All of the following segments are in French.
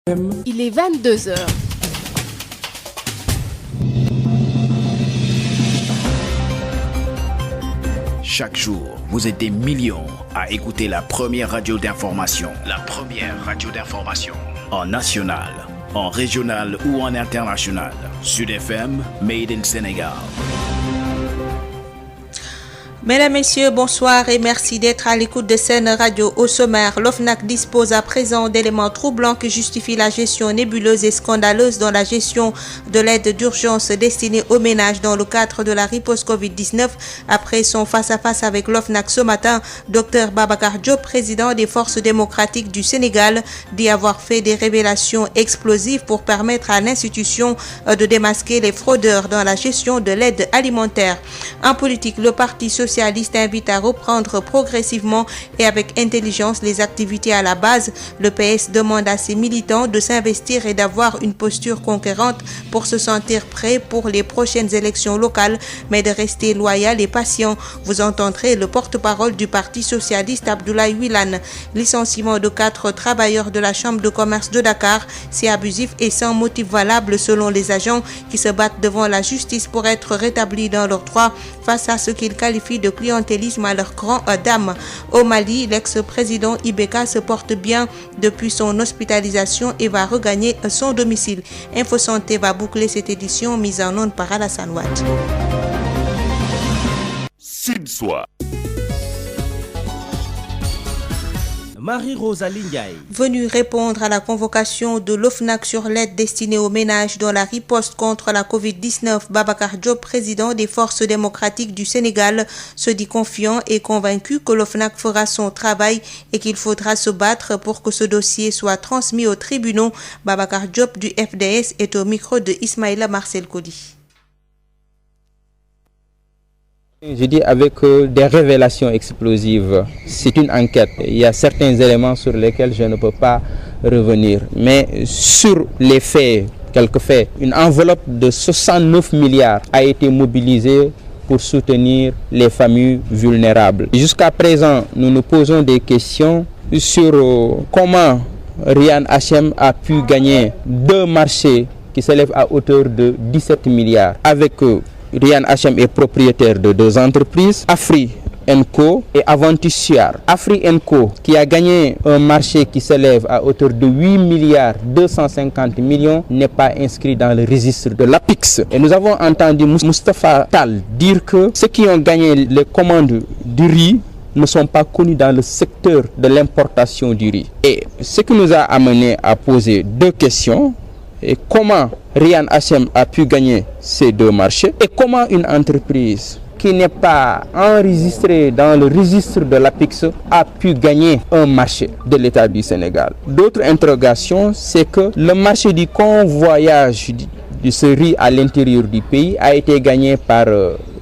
Il est 22 heures. Chaque jour, vous êtes des millions à écouter la première radio d'information. La première radio d'information. En national, en régional ou en international. Sud FM, Made in Sénégal. Mesdames, Messieurs, bonsoir et merci d'être à l'écoute de Sen Radio. Au sommaire, l'OFNAC dispose à présent d'éléments troublants qui justifient la gestion nébuleuse et scandaleuse dans la gestion de l'aide d'urgence destinée aux ménages dans le cadre de la riposte Covid-19. Après son face-à-face avec l'OFNAC ce matin, Dr Babacar Diop, président des Forces démocratiques du Sénégal, dit avoir fait des révélations explosives pour permettre à l'institution de démasquer les fraudeurs dans la gestion de l'aide alimentaire. En politique, le Parti socialiste invite à reprendre progressivement et avec intelligence les activités à la base. Le PS demande à ses militants de s'investir et d'avoir une posture conquérante pour se sentir prêts pour les prochaines élections locales, mais de rester loyal et patient. Vous entendrez le porte-parole du Parti socialiste Abdoulaye Wilane. Licenciement de 4 travailleurs de la Chambre de commerce de Dakar, c'est abusif et sans motif valable selon les agents qui se battent devant la justice pour être rétablis dans leurs droits face à ce qu'ils qualifient de clientélisme à leur grand dame. Au Mali, l'ex-président Ibeka se porte bien depuis son hospitalisation et va regagner son domicile. Info Santé va boucler cette édition mise en onde par Alassane Ouad. Marie-Rosalie Ndiaye. Venue répondre à la convocation de l'OFNAC sur l'aide destinée aux ménages dans la riposte contre la Covid-19, Babacar Diop, président des Forces démocratiques du Sénégal, se dit confiant et convaincu que l'OFNAC fera son travail et qu'il faudra se battre pour que ce dossier soit transmis aux tribunaux. Babacar Diop du FDS est au micro de Ismaïla Marcel Kodi. Je dis avec des révélations explosives. C'est une enquête. Il y a certains éléments sur lesquels je ne peux pas revenir. Mais sur les faits, quelques faits, une enveloppe de 69 milliards a été mobilisée pour soutenir les familles vulnérables. Jusqu'à présent, nous nous posons des questions sur comment Ryan Hachem a pu gagner 2 marchés qui s'élèvent à hauteur de 17 milliards. Avec Ryan Hachem est propriétaire de 2 entreprises, Afri & et Avantissiar. Afri & qui a gagné un marché qui s'élève à hauteur de 8 milliards 250 millions, n'est pas inscrit dans le registre de l'APIX. Et nous avons entendu Moustapha Tal dire que ceux qui ont gagné les commandes du riz ne sont pas connus dans le secteur de l'importation du riz. Et ce qui nous a amené à poser 2 questions. Et comment Ryan Hachem a pu gagner ces 2 marchés et comment une entreprise qui n'est pas enregistrée dans le registre de l'APIX a pu gagner un marché de l'État du Sénégal. D'autres interrogations, c'est que le marché du convoyage de ce riz à l'intérieur du pays a été gagné par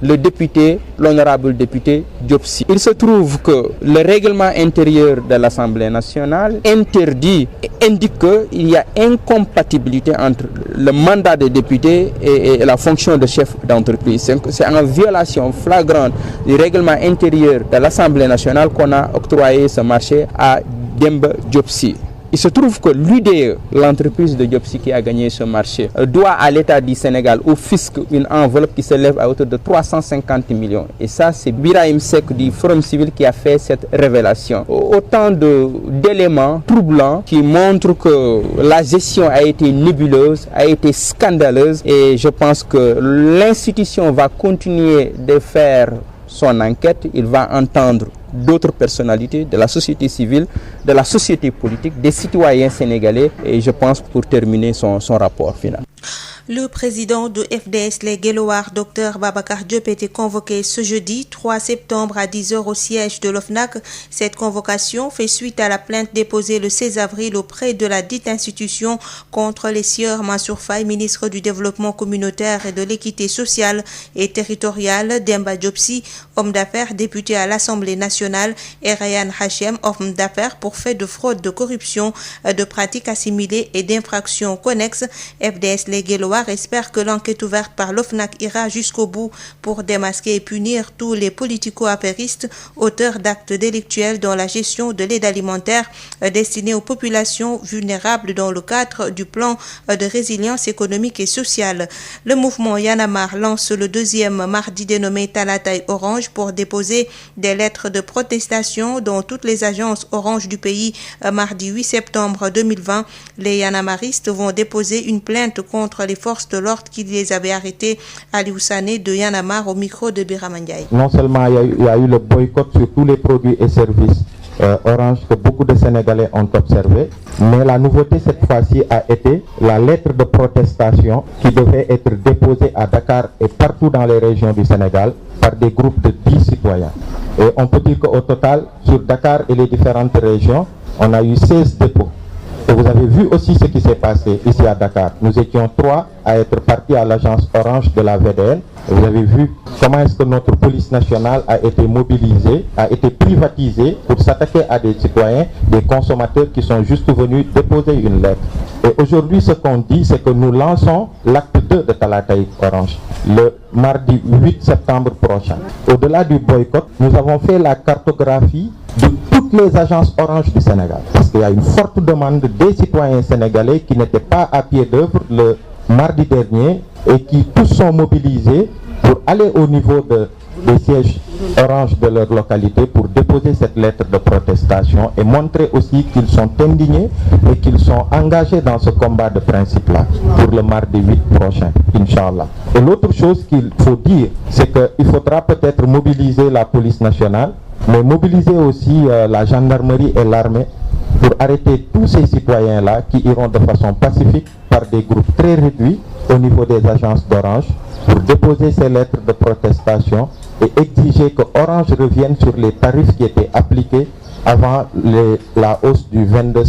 le député, l'honorable député Diopsi. Il se trouve que le règlement intérieur de l'Assemblée nationale interdit et indique qu'il y a incompatibilité entre le mandat de député et la fonction de chef d'entreprise. C'est en violation flagrante du règlement intérieur de l'Assemblée nationale qu'on a octroyé ce marché à Demba Diopsi. Il se trouve que l'UDE, l'entreprise de Diopsi qui a gagné ce marché, doit à l'État du Sénégal, au fisc, une enveloppe qui s'élève à hauteur de 350 millions. Et ça, c'est Birahim Seck du Forum Civil qui a fait cette révélation. Autant d'éléments troublants qui montrent que la gestion a été nébuleuse, a été scandaleuse. Et je pense que l'institution va continuer de faire son enquête. Il va entendre d'autres personnalités de la société civile, de la société politique, des citoyens sénégalais et je pense pour terminer son rapport final. Le président de FDS, les Guelwaars, Dr Babacar Diop, était convoqué ce jeudi 3 septembre à 10h au siège de l'OFNAC. Cette convocation fait suite à la plainte déposée le 16 avril auprès de la dite institution contre les sieurs Mansour Faye, ministre du Développement communautaire et de l'équité sociale et territoriale, Demba Diopsi, homme d'affaires député à l'Assemblée nationale, et Ryan Hachem, homme d'affaires pour fait de fraude, de corruption, de pratiques assimilées et d'infractions connexes. FDS, les Guelwaars Guinawa espère que l'enquête ouverte par l'OFNAC ira jusqu'au bout pour démasquer et punir tous les politico-affairistes auteurs d'actes délictuels dans la gestion de l'aide alimentaire destinée aux populations vulnérables dans le cadre du plan de résilience économique et sociale. Le mouvement Y en a marre lance le deuxième mardi dénommé Talatay Orange pour déposer des lettres de protestation dans toutes les agences Orange du pays. Mardi 8 septembre 2020, les yanamaristes vont déposer une plainte contre les forces de l'ordre qui les avaient arrêtés. Aliou Sané de Y en a marre au micro de Birama Ndiaye. Non seulement il y a eu le boycott sur tous les produits et services Orange que beaucoup de Sénégalais ont observé, mais la nouveauté cette fois-ci a été la lettre de protestation qui devait être déposée à Dakar et partout dans les régions du Sénégal par des groupes de 10 citoyens. Et on peut dire qu'au total, sur Dakar et les différentes régions, on a eu 16 dépôts. Et vous avez vu aussi ce qui s'est passé ici à Dakar. Nous étions 3 à être partis à l'agence Orange de la VDN. Et vous avez vu comment est-ce que notre police nationale a été mobilisée, a été privatisée pour s'attaquer à des citoyens, des consommateurs qui sont juste venus déposer une lettre. Et aujourd'hui, ce qu'on dit, c'est que nous lançons l'acte 2 de Talatay Orange le mardi 8 septembre prochain. Au-delà du boycott, nous avons fait la cartographie de toutes les agences Orange du Sénégal. Parce qu'il y a une forte demande des citoyens sénégalais qui n'étaient pas à pied d'œuvre le mardi dernier et qui tous sont mobilisés pour aller au niveau des sièges Orange de leur localité pour déposer cette lettre de protestation et montrer aussi qu'ils sont indignés et qu'ils sont engagés dans ce combat de principe-là pour le mardi 8 prochain, Inch'Allah. Et l'autre chose qu'il faut dire, c'est qu'il faudra peut-être mobiliser la police nationale, mais mobiliser aussi la gendarmerie et l'armée pour arrêter tous ces citoyens-là qui iront de façon pacifique par des groupes très réduits au niveau des agences d'Orange pour déposer ces lettres de protestation et exiger que Orange revienne sur les tarifs qui étaient appliqués avant la hausse du 22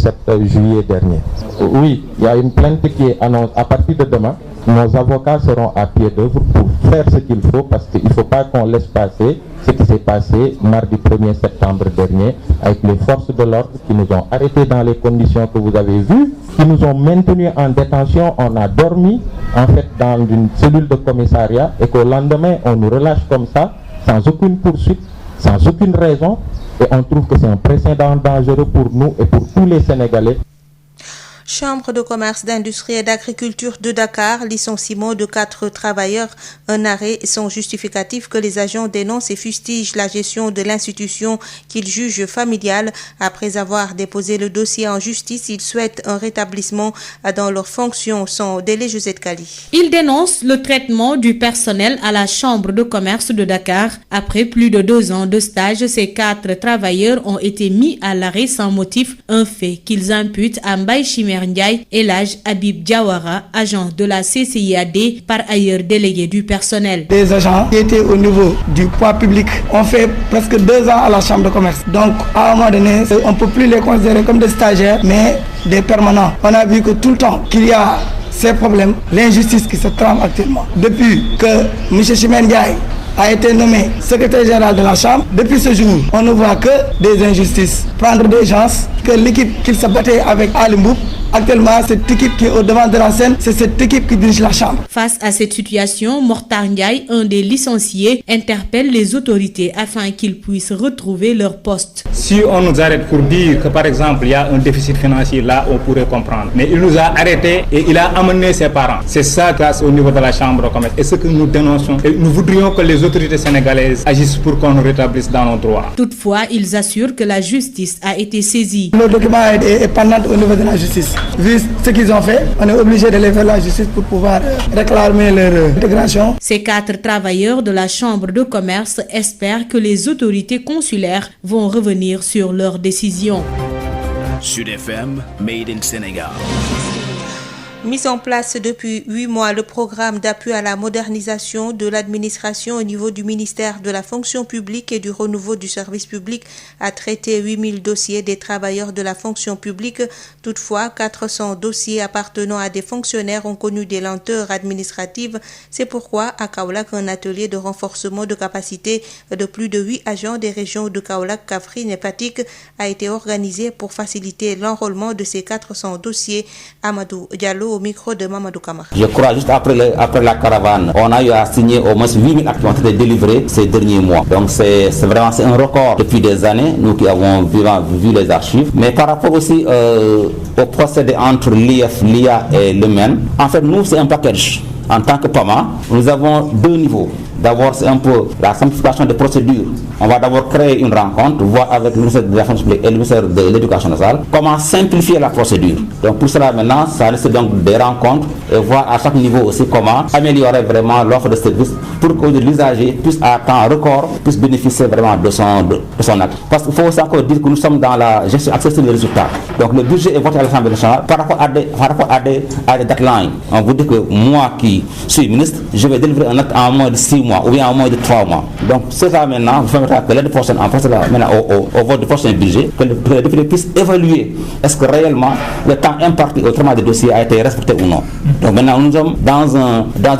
juillet dernier. Oui, il y a une plainte qui est annoncée à partir de demain. Nos avocats seront à pied d'œuvre pour faire ce qu'il faut parce qu'il ne faut pas qu'on laisse passer ce qui s'est passé mardi 1er septembre dernier avec les forces de l'ordre qui nous ont arrêtés dans les conditions que vous avez vues, qui nous ont maintenus en détention. On a dormi en fait dans une cellule de commissariat et qu'au lendemain on nous relâche comme ça sans aucune poursuite, sans aucune raison, et on trouve que c'est un précédent dangereux pour nous et pour tous les Sénégalais. Chambre de commerce, d'industrie et d'agriculture de Dakar, licenciement de 4 travailleurs, un arrêt sans justificatif que les agents dénoncent et fustigent la gestion de l'institution qu'ils jugent familiale. Après avoir déposé le dossier en justice, ils souhaitent un rétablissement dans leurs fonctions. Sans délai, Josette Kali. Ils dénoncent le traitement du personnel à la Chambre de commerce de Dakar. Après plus de 2 ans de stage, ces 4 travailleurs ont été mis à l'arrêt sans motif, un fait qu'ils imputent à Mbaye Chimère Ndiaye et l'âge Habib Diawara, agent de la CCIAD, par ailleurs délégué du personnel. Des agents qui étaient au niveau du poids public ont fait presque 2 ans à la chambre de commerce. Donc à un moment donné, on ne peut plus les considérer comme des stagiaires, mais des permanents. On a vu que tout le temps qu'il y a ces problèmes, l'injustice qui se trame actuellement. Depuis que M. Chimère Ndiaye a été nommé secrétaire général de la Chambre, depuis ce jour, on ne voit que des injustices. Prendre des gens, que l'équipe qu'il se battait avec Ali Mboup, actuellement, cette équipe qui est au devant de la scène, c'est cette équipe qui dirige la Chambre. Face à cette situation, Mortar Ndiaye, un des licenciés, interpelle les autorités afin qu'ils puissent retrouver leur poste. Si on nous arrête pour dire que, par exemple, il y a un déficit financier, là, on pourrait comprendre. Mais il nous a arrêtés et il a amené ses parents. C'est ça grâce au niveau de la Chambre de commerce. Et ce que nous dénonçons, et nous voudrions que les autorités sénégalaises agissent pour qu'on nous rétablisse dans nos droits. Toutefois, ils assurent que la justice a été saisie. Le document est pendant au niveau de la justice. Vu ce qu'ils ont fait, on est obligé de les faire la justice pour pouvoir réclamer leur intégration. Ces 4 travailleurs de la Chambre de commerce espèrent que les autorités consulaires vont revenir sur leur décision. Sud FM, Made in Sénégal. Mis en place depuis 8 mois, le programme d'appui à la modernisation de l'administration au niveau du ministère de la fonction publique et du renouveau du service public a traité 8000 dossiers des travailleurs de la fonction publique. Toutefois, 400 dossiers appartenant à des fonctionnaires ont connu des lenteurs administratives. C'est pourquoi à Kaolack, un atelier de renforcement de capacité de plus de 8 agents des régions de Kaolack, Kaffrine et Fatick a été organisé pour faciliter l'enrôlement de ces 400 dossiers. Amadou Diallo au micro de Mamadou Kamara. Je crois juste après la caravane, on a eu à signer au moins 8000 actes qui ont été délivrés ces derniers mois. Donc c'est vraiment un record depuis des années, nous qui avons vu les archives. Mais par rapport aussi au procédé entre l'IF, l'IA et le MEN, en fait nous c'est un package. En tant que PAMA, nous avons deux niveaux. D'abord, c'est un peu la simplification des procédures. On va d'abord créer une rencontre, voir avec le ministère de la Fonction publique et le ministère de l'Éducation nationale comment simplifier la procédure. Donc pour cela maintenant, ça reste donc des rencontres et voir à chaque niveau aussi comment améliorer vraiment l'offre de service pour que l'usager puisse à temps record puisse bénéficier vraiment de son acte. Parce qu'il faut aussi encore dire que nous sommes dans la gestion accessible des résultats. Donc le budget est voté à l'Assemblée nationale par rapport à des deadlines. On vous dit que moi qui suis ministre, je vais délivrer un acte en moins de 6 mois ou bien en moins de 3 mois. Donc c'est ça maintenant, vous permettra que l'année prochaine, en fait, maintenant au vote du prochain budget, que le député puisse évaluer est-ce que réellement le temps imparti au traitement des dossiers a été respecté ou non. Donc maintenant nous sommes dans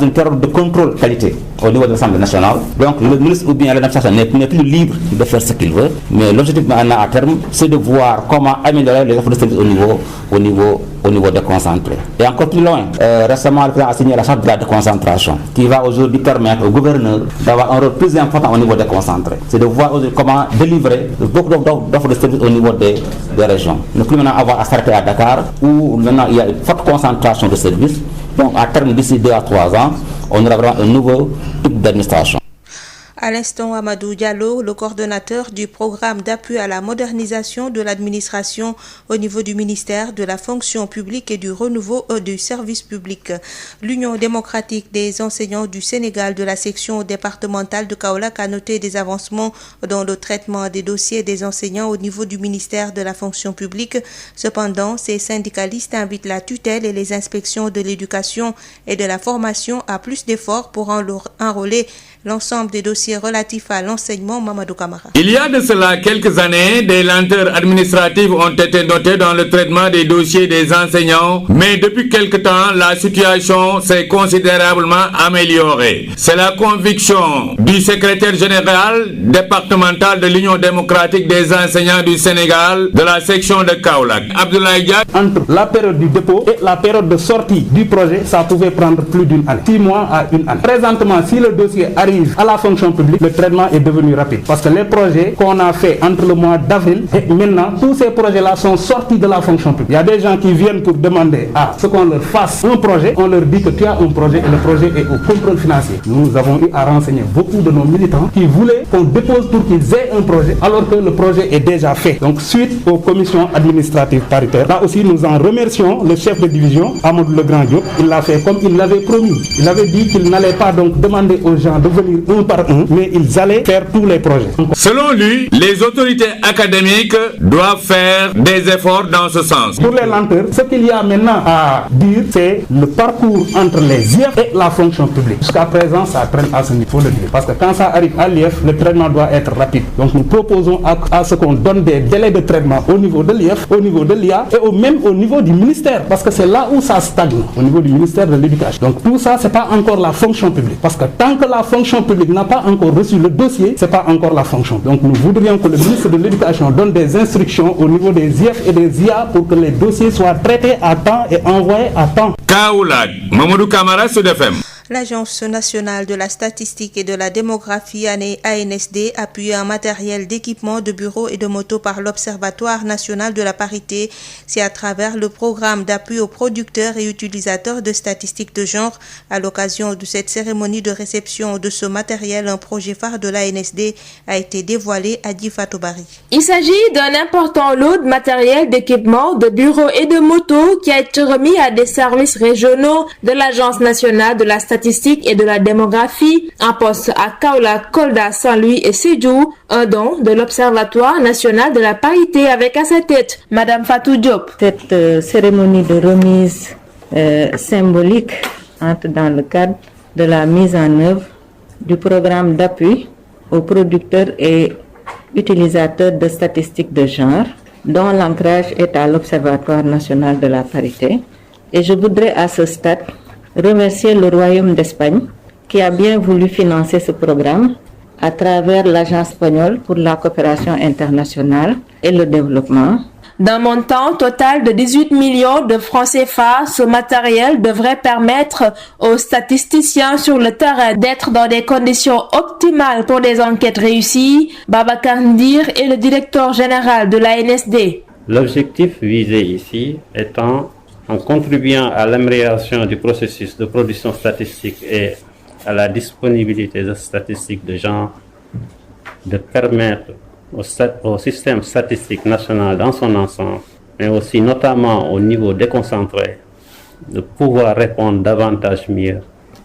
une période de contrôle qualité au niveau de l'Assemblée nationale. Donc le ministre ou bien l'administration n'est plus libre de faire ce qu'il veut, mais l'objectif maintenant à terme, c'est de voir comment améliorer les offres de services au niveau déconcentré. Et encore plus loin, récemment le président a signé la charte de la déconcentration qui va aujourd'hui permettre au gouverneur d'avoir un rôle plus important au niveau déconcentré. C'est de voir aujourd'hui comment délivrer beaucoup d'offres de services au niveau des régions. Ne plus maintenant avoir à s'arrêter à Dakar où maintenant il y a une forte concentration de services. Donc à terme d'ici 2 à 3 ans, on aura vraiment un nouveau type d'administration. À l'instant, Amadou Diallo, le coordonnateur du programme d'appui à la modernisation de l'administration au niveau du ministère de la fonction publique et du renouveau du service public. L'Union démocratique des enseignants du Sénégal de la section départementale de Kaolack a noté des avancements dans le traitement des dossiers des enseignants au niveau du ministère de la fonction publique. Cependant, ces syndicalistes invitent la tutelle et les inspections de l'éducation et de la formation à plus d'efforts pour enrôler l'ensemble des dossiers relatifs à l'enseignement. Mamadou Kamara. Il y a de cela quelques années, des lenteurs administratives ont été notées dans le traitement des dossiers des enseignants, mais depuis quelque temps, la situation s'est considérablement améliorée. C'est la conviction du secrétaire général départemental de l'Union démocratique des enseignants du Sénégal de la section de Kaolack, Abdoulaye Dia. Entre la période du dépôt et la période de sortie du projet, ça pouvait prendre plus d'une année, 6 mois à 1 année. Présentement, si le dossier arrive à la fonction publique, le traitement est devenu rapide. Parce que les projets qu'on a fait entre le mois d'avril et maintenant, tous ces projets-là sont sortis de la fonction publique. Il y a des gens qui viennent pour demander à ce qu'on leur fasse un projet. On leur dit que tu as un projet et le projet est au contrôle financier. Nous avons eu à renseigner beaucoup de nos militants qui voulaient qu'on dépose pour qu'ils aient un projet alors que le projet est déjà fait. Donc suite aux commissions administratives paritaires, là aussi nous en remercions le chef de division, Amadou Legrand Diop. Il l'a fait comme il l'avait promis. Il avait dit qu'il n'allait pas donc demander aux gens de venir un par un, mais ils allaient faire tous les projets. Selon lui, les autorités académiques doivent faire des efforts dans ce sens. Pour les lenteurs, ce qu'il y a maintenant à dire, c'est le parcours entre les IF et la fonction publique. Jusqu'à présent, ça traîne à ce niveau, le dire. Parce que quand ça arrive à l'IF, le traitement doit être rapide. Donc nous proposons à ce qu'on donne des délais de traitement au niveau de l'IF, au niveau de l'IA et même au niveau du ministère. Parce que c'est là où ça stagne, au niveau du ministère de l'Éducation. Donc tout ça, c'est pas encore la fonction publique. Parce que tant que la fonction publique n'a pas encore reçu le dossier, c'est pas encore la fonction. Donc nous voudrions que le ministre de l'Éducation donne des instructions au niveau des IF et des IA pour que les dossiers soient traités à temps et envoyés à temps. Kaolack, Mamadou Kamara, Sud FM. L'Agence nationale de la statistique et de la démographie ANSD appuie un matériel d'équipement de bureaux et de motos par l'Observatoire national de la parité. C'est à travers le programme d'appui aux producteurs et utilisateurs de statistiques de genre. À l'occasion de cette cérémonie de réception de ce matériel, un projet phare de l'ANSD a été dévoilé à Difatobari. Il s'agit d'un important lot de matériel d'équipement de bureaux et de motos qui a été remis à des services régionaux de l'Agence nationale de la statistique et de la démographie, en poste à Kaolack, Kolda, Saint-Louis et Sédhiou, un don de l'Observatoire national de la parité avec à sa tête Madame Fatou Diop. Cette cérémonie de remise symbolique entre dans le cadre de la mise en œuvre du programme d'appui aux producteurs et utilisateurs de statistiques de genre, dont l'ancrage est à l'Observatoire national de la parité. Et je voudrais à ce stade remercier le Royaume d'Espagne qui a bien voulu financer ce programme à travers l'Agence espagnole pour la coopération internationale et le développement, D'un montant total de 18 millions de francs CFA, ce matériel devrait permettre aux statisticiens sur le terrain d'être dans des conditions optimales pour des enquêtes réussies. Babacar Ndir est le directeur général de l'ANSD. L'objectif visé ici étant, en contribuant à l'amélioration du processus de production statistique et à la disponibilité de statistiques de genre, de permettre au système statistique national dans son ensemble, mais aussi notamment au niveau déconcentré, de pouvoir répondre davantage mieux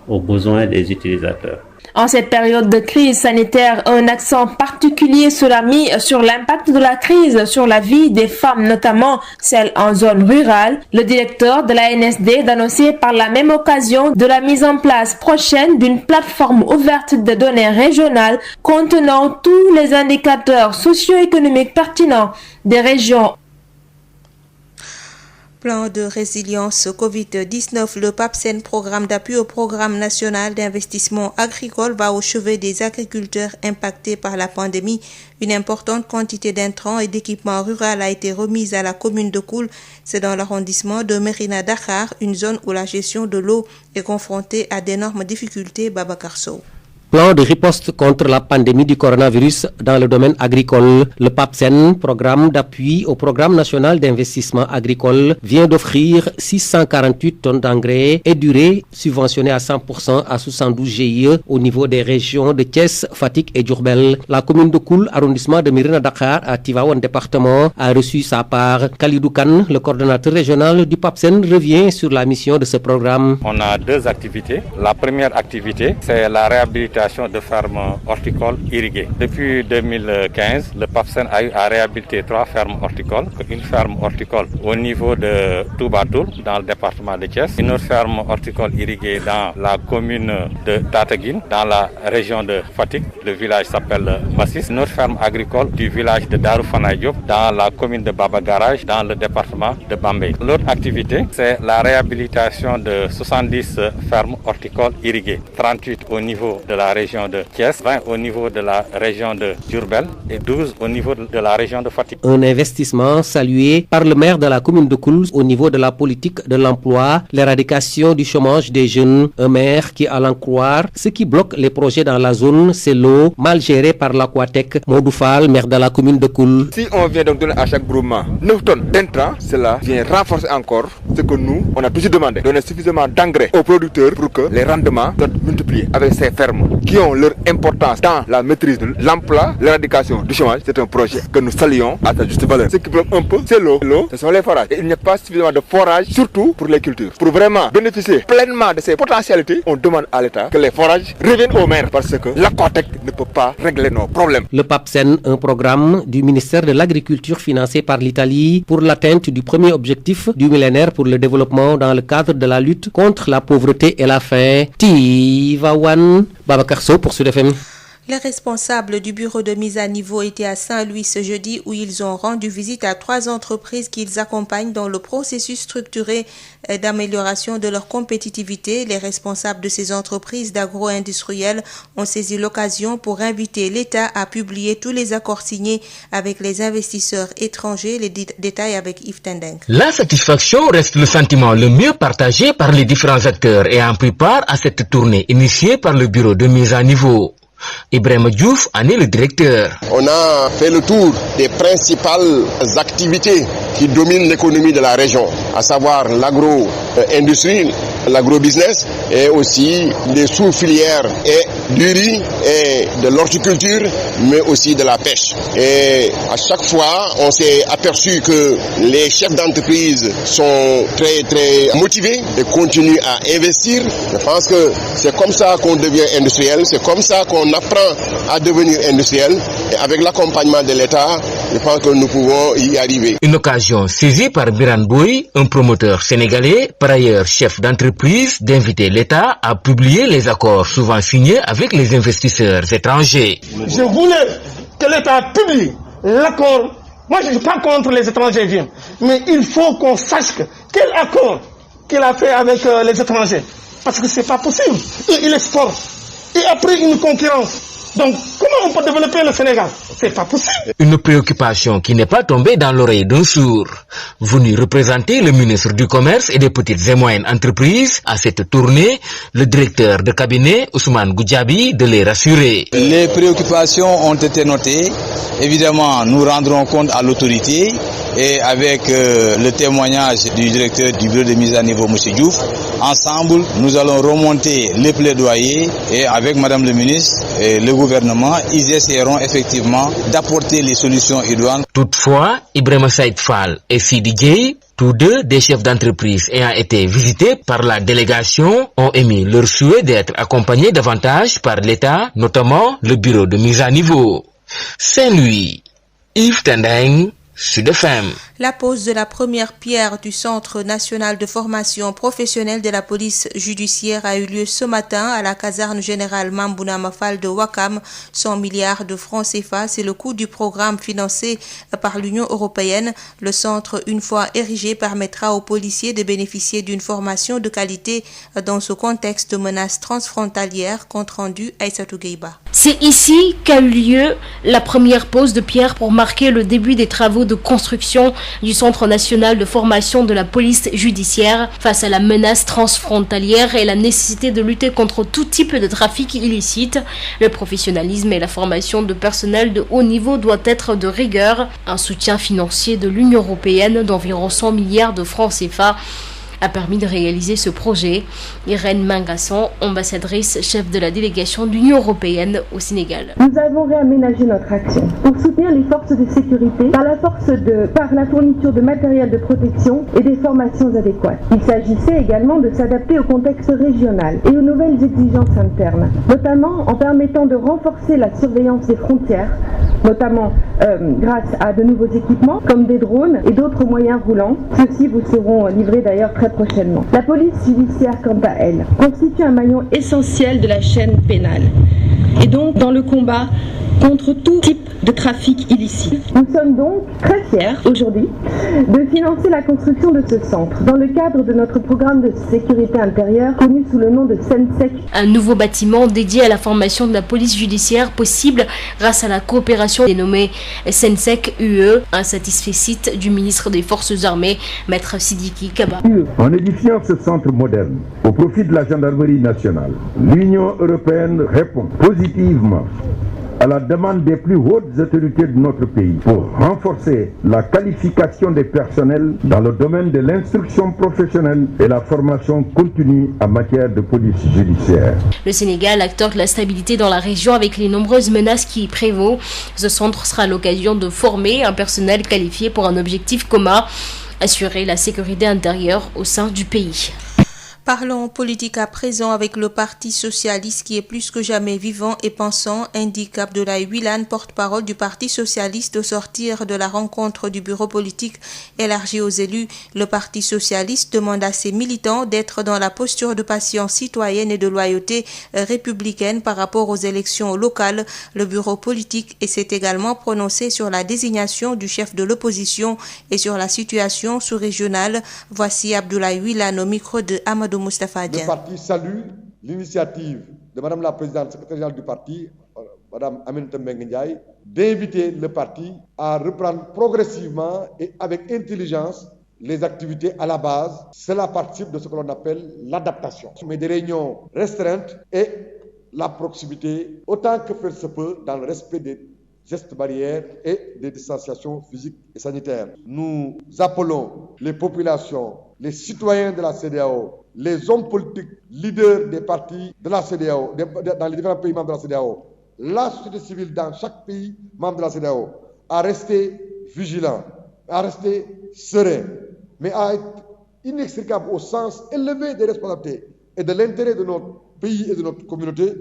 aux besoins des utilisateurs. En cette période de crise sanitaire, un accent particulier sera mis sur l'impact de la crise sur la vie des femmes, notamment celles en zone rurale. Le directeur de la ANSD d'annoncer par la même occasion de la mise en place prochaine d'une plateforme ouverte de données régionales contenant tous les indicateurs socio-économiques pertinents des régions. Plan de résilience Covid-19, le PAPSEN, programme d'appui au programme national d'investissement agricole, va au chevet des agriculteurs impactés par la pandémie. Une importante quantité d'intrants et d'équipements ruraux a été remise à la commune de Koul. C'est dans l'arrondissement de Mérina Dakhar, une zone où la gestion de l'eau est confrontée à d'énormes difficultés. Babacar Sow. Plan de riposte contre la pandémie du coronavirus dans le domaine agricole. Le PAPSEN, programme d'appui au programme national d'investissement agricole, vient d'offrir 648 tonnes d'engrais et d'urée subventionnés à 100% à 72 GIE au niveau des régions de Thiès, Fatick et Diourbel. La commune de Koul, arrondissement de Mérina Dakhar à Tivaouane département, a reçu sa part. Khalidou Kane, le coordonnateur régional du PAPSEN, revient sur la mission de ce programme. On a deux activités. La première activité, c'est la réhabilitation de fermes horticoles irriguées. Depuis 2015, le PAPSEN a eu à réhabiliter 3 fermes horticoles. Une ferme horticole au niveau de Toubatoul, dans le département de Thiès. Une autre ferme horticole irriguée dans la commune de Tataguine, dans la région de Fatick. Le village s'appelle Massis. Une autre ferme agricole du village de Daroufana Diop, dans la commune de Baba Garage, dans le département de Bambey. L'autre activité, c'est la réhabilitation de 70 fermes horticoles irriguées. 38 au niveau de la région de Thiès, 20 au niveau de la région de Diourbel et 12 au niveau de la région de Fatick. Un investissement salué par le maire de la commune de Koul au niveau de la politique de l'emploi, l'éradication du chômage des jeunes. Un maire qui, à l'en croire, ce qui bloque les projets dans la zone, c'est l'eau, mal gérée par l'Aquatec. Modou Fall, maire de la commune de Koul. Si on vient donc donner à chaque groupement 9 tonnes d'intrants, cela vient renforcer encore ce que nous, on a toujours demandé. Donner suffisamment d'engrais aux producteurs pour que les rendements soient multipliés avec ces fermes qui ont leur importance dans la maîtrise de l'emploi, l'éradication du chômage. C'est un projet que nous saluons à sa juste valeur. Ce qui bloque un peu, c'est l'eau. L'eau, ce sont les forages. Et il n'y a pas suffisamment de forages, surtout pour les cultures. Pour vraiment bénéficier pleinement de ces potentialités, on demande à l'État que les forages reviennent aux maires parce que l'Aquatec ne peut pas régler nos problèmes. Le PAPSEN, un programme du ministère de l'Agriculture financé par l'Italie pour l'atteinte du premier objectif du millénaire pour le développement dans le cadre de la lutte contre la pauvreté et la faim. Tivaouane, Babacar Sow pour Sud FM. Les responsables du bureau de mise à niveau étaient à Saint-Louis ce jeudi où ils ont rendu visite à 3 entreprises qu'ils accompagnent dans le processus structuré d'amélioration de leur compétitivité. Les responsables de ces entreprises d'agro-industriels ont saisi l'occasion pour inviter l'État à publier tous les accords signés avec les investisseurs étrangers. Les détails avec Yves Tendeng. La satisfaction reste le sentiment le mieux partagé par les différents acteurs ayant pris part à cette tournée initiée par le bureau de mise à niveau. Ibrahim Diouf en est le directeur. On a fait le tour des principales activités qui dominent l'économie de la région, à savoir l'agro-industrie, l'agro-business et aussi des sous-filières et du riz et de l'horticulture, mais aussi de la pêche. Et à chaque fois, on s'est aperçu que les chefs d'entreprise sont très motivés et continuent à investir. Je pense que c'est comme ça qu'on devient industriel, c'est comme ça qu'on apprend à devenir industriel. Et avec l'accompagnement de l'État, je pense que nous pouvons y arriver. Une occasion saisie par Biran Boy, un promoteur sénégalais, par ailleurs chef d'entreprise, d'inviter l'État à publier les accords souvent signés avec les investisseurs étrangers. Je voulais que l'État publie l'accord. Moi, je ne suis pas contre les étrangers viennent, mais il faut qu'on sache quel accord qu'il a fait avec les étrangers. Parce que ce n'est pas possible. Il exporte. Et après une concurrence, Donc, comment on peut développer le Sénégal? C'est pas possible. Une préoccupation qui n'est pas tombée dans l'oreille d'un sourd. Venu représenter le ministre du Commerce et des petites et moyennes entreprises à cette tournée, le directeur de cabinet Ousmane Goudjabi de les rassurer. Les préoccupations ont été notées. Évidemment, nous rendrons compte à l'autorité et avec le témoignage du directeur du bureau de mise à niveau, M. Diouf, ensemble, nous allons remonter les plaidoyers et avec Madame le ministre et le gouvernement, ils essaieront effectivement d'apporter les solutions idoines. Toutefois, Ibrahima Saïd Fall et Sidi Dieye, tous deux des chefs d'entreprise ayant été visités par la délégation, ont émis leur souhait d'être accompagnés davantage par l'État, notamment le bureau de mise à niveau. Saint-Louis, Yves Tendeng, Sud FM. La pose de la première pierre du Centre national de formation professionnelle de la police judiciaire a eu lieu ce matin à la caserne générale Mambouna Mafal de Ouakam. 100 milliards de francs CFA, c'est le coût du programme financé par l'Union européenne. Le centre, une fois érigé, permettra aux policiers de bénéficier d'une formation de qualité dans ce contexte de menaces transfrontalières. Compte rendu Aïssatou Gueiba. C'est ici qu'a eu lieu la première pose de pierre pour marquer le début des travaux de construction du Centre national de formation de la police judiciaire face à la menace transfrontalière et la nécessité de lutter contre tout type de trafic illicite. Le professionnalisme et la formation de personnel de haut niveau doit être de rigueur. Un soutien financier de l'Union européenne d'environ 100 milliards de francs CFA a permis de réaliser ce projet. Irène Mangasson, ambassadrice chef de la délégation de l'Union européenne au Sénégal. Nous avons réaménagé notre action pour soutenir les forces de sécurité par la fourniture de matériel de protection et des formations adéquates. Il s'agissait également de s'adapter au contexte régional et aux nouvelles exigences internes, notamment en permettant de renforcer la surveillance des frontières, notamment grâce à de nouveaux équipements comme des drones et d'autres moyens roulants. Ceux-ci vous seront livrés d'ailleurs très prochainement. La police judiciaire, quant à elle, constitue un maillon essentiel de la chaîne pénale et donc dans le combat contre tout type de trafic illicite. Nous sommes donc très fiers aujourd'hui de financer la construction de ce centre dans le cadre de notre programme de sécurité intérieure connu sous le nom de SENSEC. Un nouveau bâtiment dédié à la formation de la police judiciaire possible grâce à la coopération dénommée SENSEC UE, un satisfait du ministre des Forces armées, Maître Sidiki Kaba. En édifiant ce centre moderne au profit de la gendarmerie nationale, l'Union européenne répond positivement à la demande des plus hautes autorités de notre pays pour renforcer la qualification des personnels dans le domaine de l'instruction professionnelle et la formation continue en matière de police judiciaire. Le Sénégal, acteur de la stabilité dans la région avec les nombreuses menaces qui y prévaut, ce centre sera l'occasion de former un personnel qualifié pour un objectif commun, assurer la sécurité intérieure au sein du pays. Parlons politique à présent avec le Parti socialiste qui est plus que jamais vivant et pensant, indique Abdoulaye Wilane, porte-parole du Parti socialiste, au sortir de la rencontre du bureau politique élargi aux élus. Le Parti socialiste demande à ses militants d'être dans la posture de patience citoyenne et de loyauté républicaine par rapport aux élections locales. Le bureau politique s'est également prononcé sur la désignation du chef de l'opposition et sur la situation sous-régionale. Voici Abdoulaye Wilane au micro de Amadou Moustapha Diagne. Le parti salue l'initiative de Madame la Présidente secrétaire générale du parti, Madame Aminata Mbengue Ndiaye, d'inviter le parti à reprendre progressivement et avec intelligence les activités à la base. Cela participe de ce que l'on appelle l'adaptation. Mais des réunions restreintes et la proximité, autant que faire se peut, dans le respect des gestes barrières et des distanciations physiques et sanitaires. Nous appelons les populations, les citoyens de la CEDEAO, les hommes politiques, leaders des partis de la CEDEAO, dans les différents pays membres de la CEDEAO, la société civile dans chaque pays membre de la CEDEAO, à rester vigilants, à rester sereins, mais à être inextricables au sens élevé des responsabilités et de l'intérêt de notre pays et de notre communauté,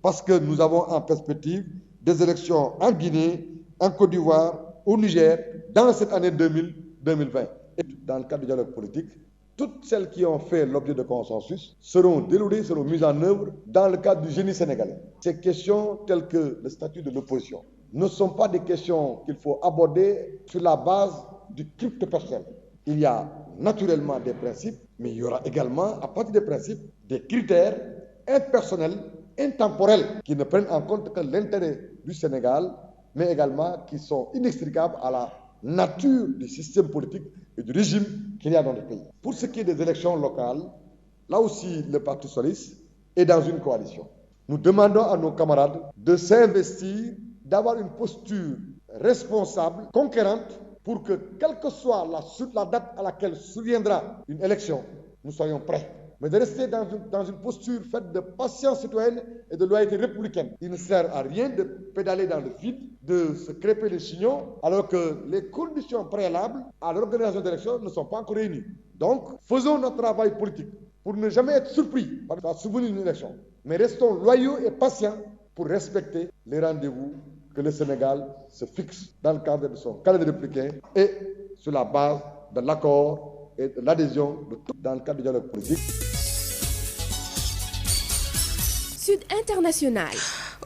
parce que nous avons en perspective des élections en Guinée, en Côte d'Ivoire, au Niger, dans cette année 2020. Et dans le cadre du dialogue politique, toutes celles qui ont fait l'objet de consensus seront déroulées, seront mises en œuvre dans le cadre du génie sénégalais. Ces questions telles que le statut de l'opposition ne sont pas des questions qu'il faut aborder sur la base du culte personnel. Il y a naturellement des principes, mais il y aura également, à partir des principes, des critères impersonnels intemporels qui ne prennent en compte que l'intérêt du Sénégal, mais également qui sont inextricables à la nature du système politique et du régime qu'il y a dans le pays. Pour ce qui est des élections locales, là aussi le Parti socialiste est dans une coalition. Nous demandons à nos camarades de s'investir, d'avoir une posture responsable, conquérante, pour que, quelle que soit la date à laquelle surviendra une élection, nous soyons prêts. Mais de rester dans une posture faite de patience citoyenne et de loyauté républicaine. Il ne sert à rien de pédaler dans le vide, de se crêper les chignons, alors que les conditions préalables à l'organisation d'élections ne sont pas encore réunies. Donc, faisons notre travail politique pour ne jamais être surpris par la survenue d'une élection. Mais restons loyaux et patients pour respecter les rendez-vous que le Sénégal se fixe dans le cadre de son calendrier républicain et sur la base de l'accord et de l'adhésion de tout dans le cadre du dialogue politique. Sud International.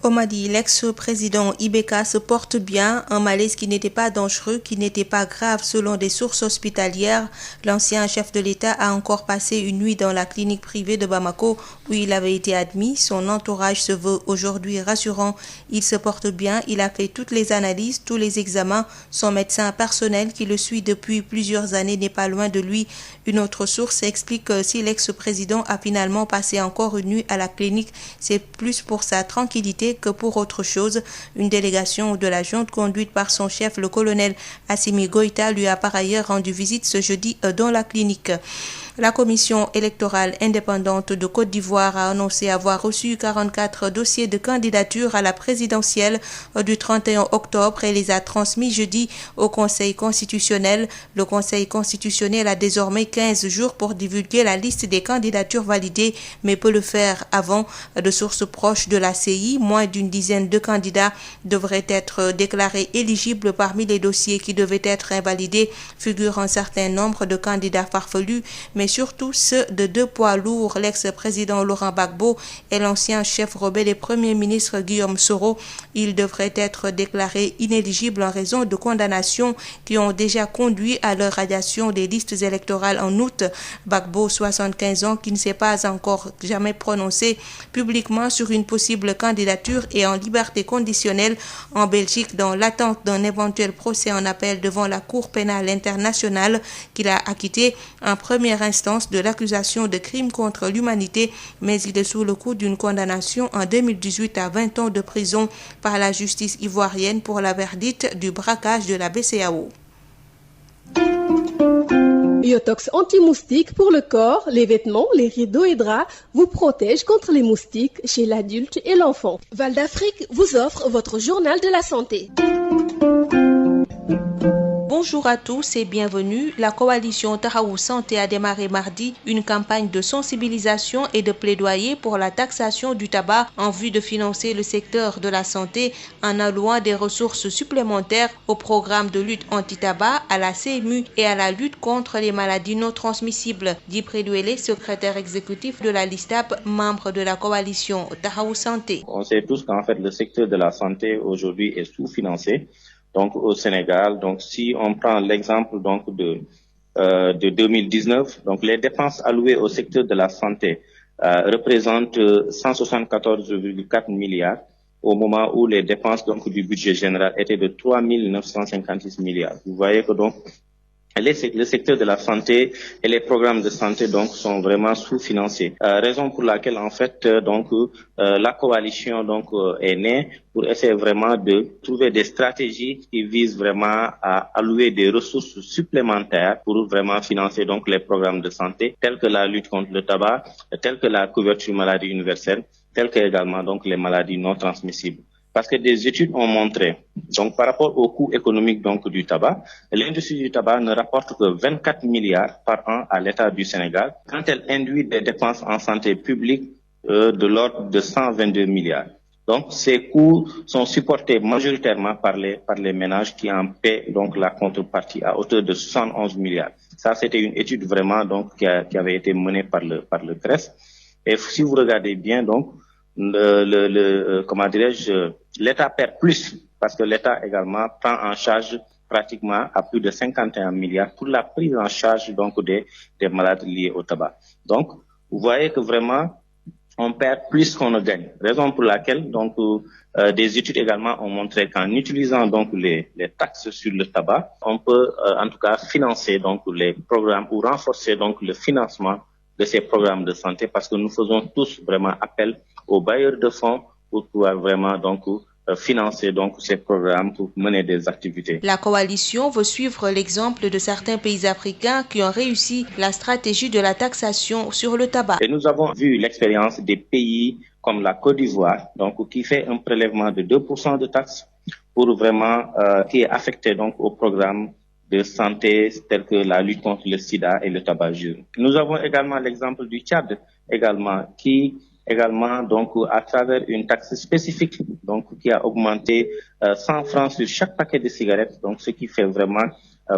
Au Mali, l'ex-président Ibeka se porte bien, un malaise qui n'était pas dangereux, qui n'était pas grave selon des sources hospitalières. L'ancien chef de l'État a encore passé une nuit dans la clinique privée de Bamako où il avait été admis. Son entourage se veut aujourd'hui rassurant. Il se porte bien, il a fait toutes les analyses, tous les examens. Son médecin personnel qui le suit depuis plusieurs années n'est pas loin de lui. Une autre source explique que si l'ex-président a finalement passé encore une nuit à la clinique, c'est plus pour sa tranquillité que pour autre chose. Une délégation de la junte conduite par son chef, le colonel Assimi Goïta, lui a par ailleurs rendu visite ce jeudi dans la clinique. La commission électorale indépendante de Côte d'Ivoire a annoncé avoir reçu 44 dossiers de candidature à la présidentielle du 31 octobre et les a transmis jeudi au Conseil constitutionnel. Le Conseil constitutionnel a désormais 15 jours pour divulguer la liste des candidatures validées, mais peut le faire avant. De sources proches de la CI, moins d'une dizaine de candidats devraient être déclarés éligibles. Parmi les dossiers qui devaient être invalidés figurent un certain nombre de candidats farfelus, mais surtout ceux de deux poids lourds, l'ex-président Laurent Gbagbo et l'ancien chef rebelle et premier ministre Guillaume Soro. Ils devraient être déclarés inéligibles en raison de condamnations qui ont déjà conduit à leur radiation des listes électorales en août. Gbagbo, 75 ans, qui ne s'est pas encore jamais prononcé publiquement sur une possible candidature, et en liberté conditionnelle en Belgique dans l'attente d'un éventuel procès en appel devant la Cour pénale internationale qu'il a acquitté en première instance de l'accusation de crimes contre l'humanité, mais il est sous le coup d'une condamnation en 2018 à 20 ans de prison par la justice ivoirienne pour la verdict du braquage de la BCEAO. Yotox anti-moustique pour le corps, les vêtements, les rideaux et draps vous protège contre les moustiques chez l'adulte et l'enfant. Val d'Afrique vous offre votre journal de la santé. Bonjour à tous et bienvenue. La coalition Tahaou Santé a démarré mardi une campagne de sensibilisation et de plaidoyer pour la taxation du tabac en vue de financer le secteur de la santé en allouant des ressources supplémentaires au programme de lutte anti-tabac, à la CMU et à la lutte contre les maladies non transmissibles. Djibril Douélé, secrétaire exécutif de la LISTAB, membre de la coalition Tahaou Santé. On sait tous qu'en fait le secteur de la santé aujourd'hui est sous-financé. Donc au Sénégal, donc si on prend l'exemple donc de 2019, donc les dépenses allouées au secteur de la santé représentent 174,4 milliards au moment où les dépenses donc du budget général étaient de 3 956 milliards. Vous voyez que donc le secteur de la santé et les programmes de santé donc sont vraiment sous-financés. Raison pour laquelle en fait la coalition donc est née pour essayer vraiment de trouver des stratégies qui visent vraiment à allouer des ressources supplémentaires pour vraiment financer donc les programmes de santé tels que la lutte contre le tabac, tels que la couverture maladie universelle, tels que également donc les maladies non transmissibles. Parce que des études ont montré, donc par rapport au coût économique donc du tabac, l'industrie du tabac ne rapporte que 24 milliards par an à l'État du Sénégal, quand elle induit des dépenses en santé publique de l'ordre de 122 milliards. Donc ces coûts sont supportés majoritairement par les ménages qui en paient donc la contrepartie à hauteur de 71 milliards. Ça c'était une étude vraiment donc qui avait été menée par le CRES. Et si vous regardez bien donc l'État perd plus parce que l'État également prend en charge pratiquement à plus de 51 milliards pour la prise en charge donc des malades liés au tabac. Donc, vous voyez que vraiment, on perd plus qu'on ne gagne. Raison pour laquelle donc des études également ont montré qu'en utilisant donc les taxes sur le tabac, on peut en tout cas financer donc les programmes ou renforcer donc le financement de ces programmes de santé, parce que nous faisons tous vraiment appel aux bailleurs de fonds pour pouvoir vraiment donc financer donc ces programmes pour mener des activités. La coalition veut suivre l'exemple de certains pays africains qui ont réussi la stratégie de la taxation sur le tabac. Et nous avons vu l'expérience des pays comme la Côte d'Ivoire, donc qui fait un prélèvement de 2% de taxes pour vraiment qui est affecté donc au programme de santé tels que la lutte contre le sida et le tabagisme. Nous avons également l'exemple du Tchad également qui également donc à travers une taxe spécifique donc qui a augmenté 100 francs sur chaque paquet de cigarettes, donc ce qui fait vraiment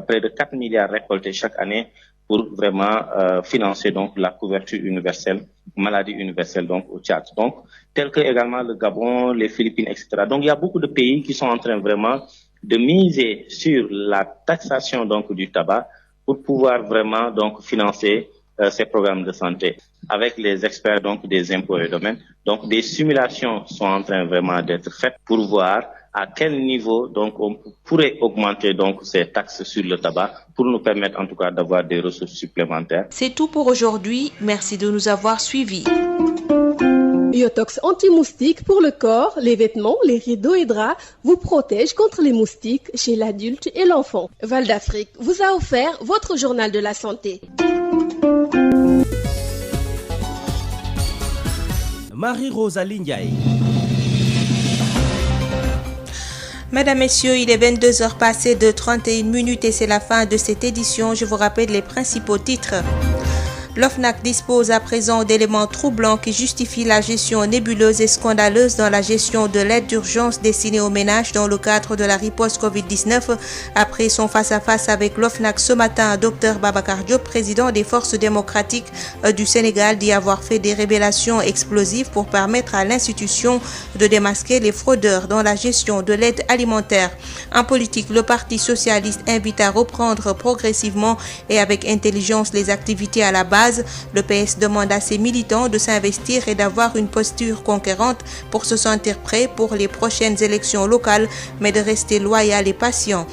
près de 4 milliards récoltés chaque année pour vraiment financer donc la couverture universelle, maladie universelle donc au Tchad. Donc tel que également le Gabon, les Philippines, etc. Donc il y a beaucoup de pays qui sont en train vraiment de miser sur la taxation donc du tabac pour pouvoir vraiment donc financer ces programmes de santé avec les experts donc des impôts et domaines. Donc des simulations sont en train vraiment d'être faites pour voir à quel niveau donc on pourrait augmenter donc ces taxes sur le tabac pour nous permettre en tout cas d'avoir des ressources supplémentaires. C'est tout pour aujourd'hui. Merci de nous avoir suivis. Biotox anti-moustique pour le corps, les vêtements, les rideaux et draps vous protège contre les moustiques chez l'adulte et l'enfant. Val d'Afrique vous a offert votre journal de la santé. Marie-Rosalie Ndiaye. Mesdames, Messieurs, il est 22h passé de 31 minutes et c'est la fin de cette édition. Je vous rappelle les principaux titres. L'OFNAC dispose à présent d'éléments troublants qui justifient la gestion nébuleuse et scandaleuse dans la gestion de l'aide d'urgence destinée aux ménages dans le cadre de la riposte Covid-19. Après son face-à-face avec l'OFNAC ce matin, Dr Babacar Diop, président des forces démocratiques du Sénégal, dit avoir fait des révélations explosives pour permettre à l'institution de démasquer les fraudeurs dans la gestion de l'aide alimentaire. En politique, le Parti socialiste invite à reprendre progressivement et avec intelligence les activités à la base. Le PS demande à ses militants de s'investir et d'avoir une posture conquérante pour se sentir prêts pour les prochaines élections locales, mais de rester loyal et patient.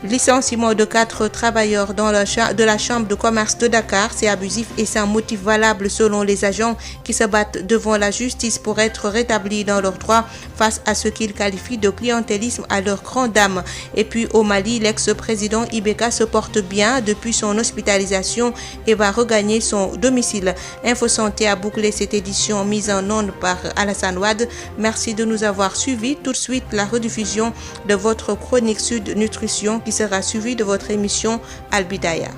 Licenciement de 4 travailleurs de la Chambre de commerce de Dakar, c'est abusif et sans motif valable selon les agents qui se battent devant la justice pour être rétablis dans leurs droits face à ce qu'ils qualifient de clientélisme à leur grande dame. Et puis au Mali, l'ex-président Ibeka se porte bien depuis son hospitalisation et va regagner son domicile. Info Santé a bouclé cette édition mise en onde par Alassane Ouad. Merci de nous avoir suivis. Tout de suite, la rediffusion de votre chronique Sud Nutrition qui sera suivie de votre émission Al Bidaya.